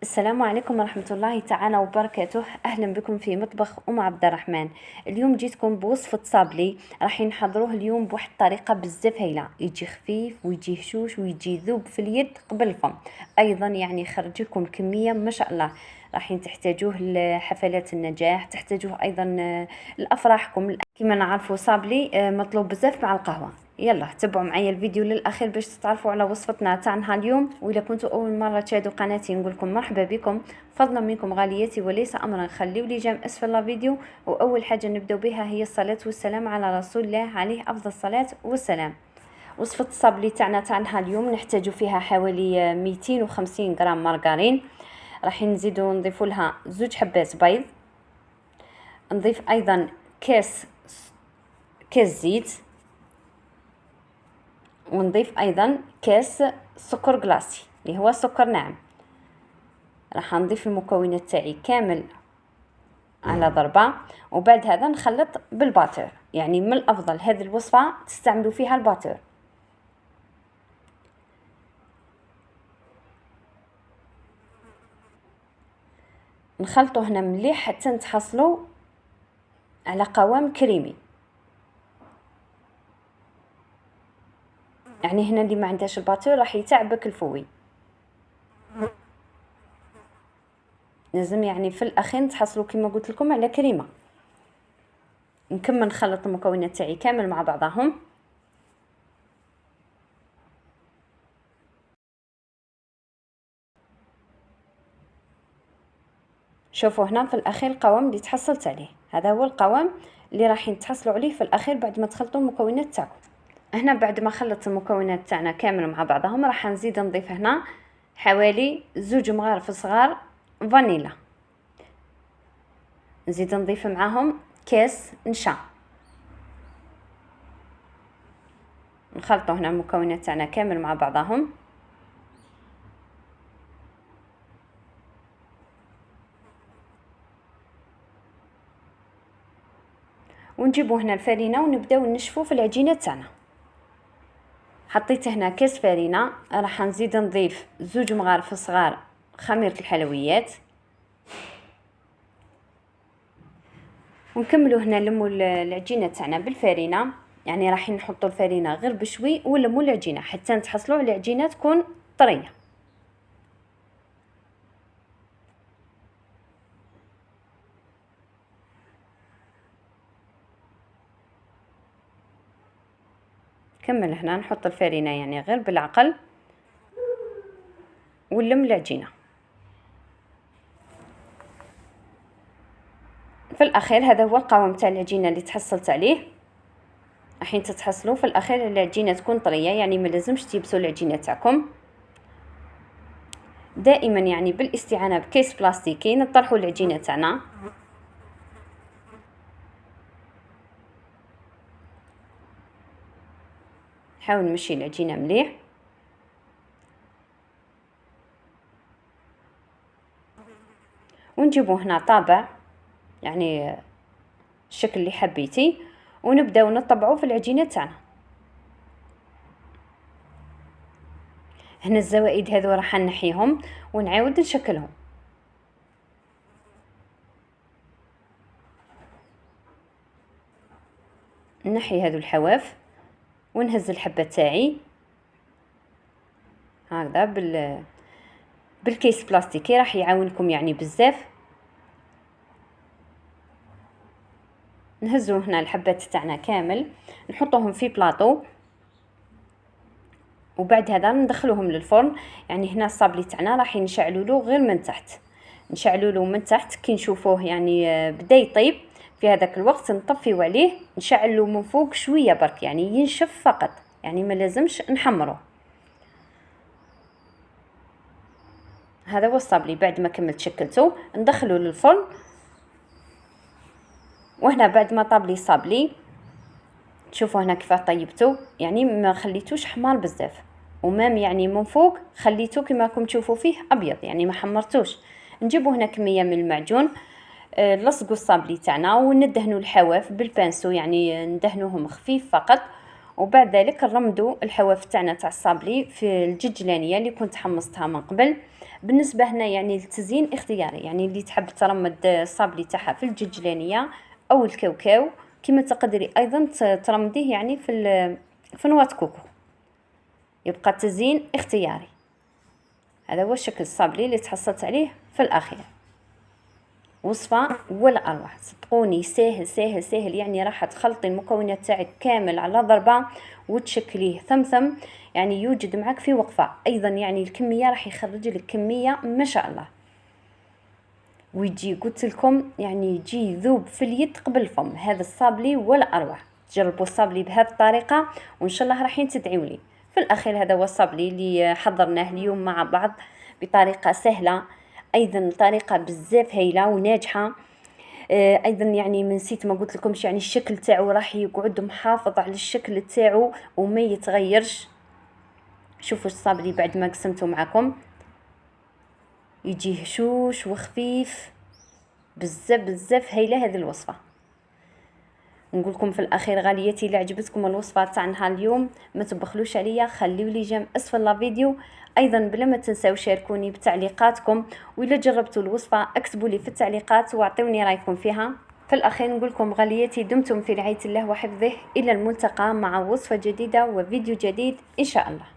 السلام عليكم ورحمة الله تعالى وبركاته. أهلا بكم في مطبخ أم عبد الرحمن. اليوم جيتكم بوصفة صابلي راح نحضروه اليوم بواحد الطريقة بزاف هايلة، يجي خفيف ويجي هشوش ويجي ذوب في اليد قبل الفم، أيضا يعني يخرج لكم كمية ما شاء الله. راح تحتاجوه لحفلات النجاح، تحتاجوه أيضا لأفراحكم. كما نعرفوا صابلي مطلوب بزاف مع القهوة. يلا تابعوا معايا الفيديو للاخير باش تتعرفوا على وصفتنا تاع نهار اليوم. واذا كنتوا اول مره تشاهدوا قناتي نقول لكم مرحبا بكم، فضلا منكم غالياتي وليس امرا، خليوا لي جام اسفل الفيديو. واول حاجه نبداو بها هي الصلاه والسلام على رسول الله عليه افضل الصلاه والسلام. وصفه الصابلي تاعنا تاع نهار اليوم نحتاجوا فيها حوالي 250 غرام مارغرين، راح نزيدوا نضيفوا لها 2 حبات بيض، نضيف ايضا كاس زيت، ونضيف ايضا كاس سكر جلاسي اللي هو سكر ناعم. راح نضيف المكونات تاعي كامل على ضربة، وبعد هذا نخلط بالباتور. يعني من الافضل هذه الوصفة تستعملوا فيها الباتور. نخلطوا هنا مليح حتى نتحصلوا على قوام كريمي. يعني هنا اللي ما عندهاش الباتور راح يتعبك الفوي، لازم يعني في الاخير نتحصلوا كما قلت لكم على كريمه. نكمل نخلط المكونات تاعي كامل مع بعضهم. شوفوا هنا في الاخير القوام اللي تحصلت عليه، هذا هو القوام اللي راح تحصلوا عليه في الاخير بعد ما تخلطوا المكونات تاعكم. هنا بعد ما خلطت المكونات تاعنا كامل مع بعضهم راح نزيد نضيف هنا حوالي 2 مغارف صغار فانيلا، نزيد نضيف معاهم كاس نشا. نخلطوا هنا المكونات تاعنا كامل مع بعضهم. ونجيبوا هنا الفرينه ونبداو نشفوا في العجينه تاعنا. حطيت هنا كاس فرينه، راح نزيد نضيف 2 مغارف صغار خميره الحلويات، ونكملوا هنا نلموا العجينه تاعنا بالفرينه. يعني راح نحطوا الفرينه غير بشوي ونلموا العجينه حتى نتحصلوا على العجينه تكون طريه. كمل هنا نحط الفرينه يعني غير بالعقل ونلم العجينه. في الاخير هذا هو القوام تاع العجينه اللي تحصلت عليه. الحين تتحصلوا في الاخير العجينه تكون طريه، يعني ما لازمش تيبسوا العجينه تاعكم. دائما يعني بالاستعانه بكيس بلاستيكي نطرحوا العجينه تاعنا. نحاول نمشي العجينه مليح. ونجيبوا هنا طابع يعني الشكل اللي حبيتي، ونبداو نطبعوا في العجينه تاعنا. هنا الزوائد هذو راح نحيهم ونعاود نشكلهم. نحي هذو الحواف ونهز الحبه تاعي هكذا بالكيس بلاستيكي، راح يعاونكم يعني بزاف. نهزوا هنا الحبات تاعنا كامل نحطوهم في بلاطو، وبعد هذا ندخلوهم للفرن. يعني هنا الصابلي تاعنا راح نشعلوا له غير من تحت، نشعلوا له من تحت كي نشوفوه يعني بدا يطيب. في هذاك الوقت نطفيو عليه نشعلوا من فوق شويه برك، يعني ينشف فقط، يعني ما لازمش نحمروه. هذا هو الصابلي بعد ما كملت شكلته ندخله للفرن. وهنا بعد ما طاب لي الصابلي تشوفوا هنا كيف طيبته، يعني ما خليتوش حمار بزاف، ومام يعني من فوق خليته كما راكم تشوفوا فيه ابيض، يعني ما حمرتوش. نجيبوا هنا كميه من المعجون، لصقوا الصابلي تاعنا وندهنوا الحواف بالبانسو، يعني ندهنوهم خفيف فقط. وبعد ذلك نرمدوا الحواف تاعنا تاع الصابلي في الججلانيه اللي كنت حمصتها من قبل. بالنسبه هنا يعني التزيين اختياري، يعني اللي تحب ترمد الصابلي تاعها في الججلانيه او الكاوكاو، كما تقدري ايضا ترمديه يعني في نواة كوكو. يبقى التزيين اختياري. هذا هو الشكل الصابلي اللي تحصلت عليه في الاخير. وصفة ولا أروع، صدقوني ساهل ساهل ساهل، يعني راح تخلطي المكونات تاعك كامل على ضربة وتشكليه ثمثم، يعني يوجد معك في وقفة. أيضا يعني الكمية راح يخرج لك كمية ما شاء الله، ويجي قلت لكم يعني يجي يذوب في اليد قبل الفم. هذا الصابلي ولا أروع. تجربوا الصابلي بهذه الطريقة وإن شاء الله راح تدعوا لي. في الأخير هذا هو الصابلي اللي حضرناه اليوم مع بعض بطريقة سهلة، أيضا طريقة بزاف هايلة وناجحة. ايضا يعني من نسيت ما قلت لكمش، يعني الشكل تاعو راح يقعد محافظ على الشكل تاعو وما يتغيرش. شوفوا الصابلي بعد ما قسمته معكم يجي هشوش وخفيف بزاف بزاف. هايله هذه الوصفه. نقول لكم في الاخير غالياتي، اللي عجبتكم الوصفه تاعنا اليوم ما تبخلوش عليا، خليوا لي جيم اسفل الفيديو. ايضا بلا ما تنساو شاركوني بتعليقاتكم، واذا جربتوا الوصفه اكتبوا لي في التعليقات واعطوني رايكم فيها. في الاخير نقول لكم غالياتي دمتم في رعايه الله وحفظه، الى الملتقى مع وصفه جديده وفيديو جديد ان شاء الله.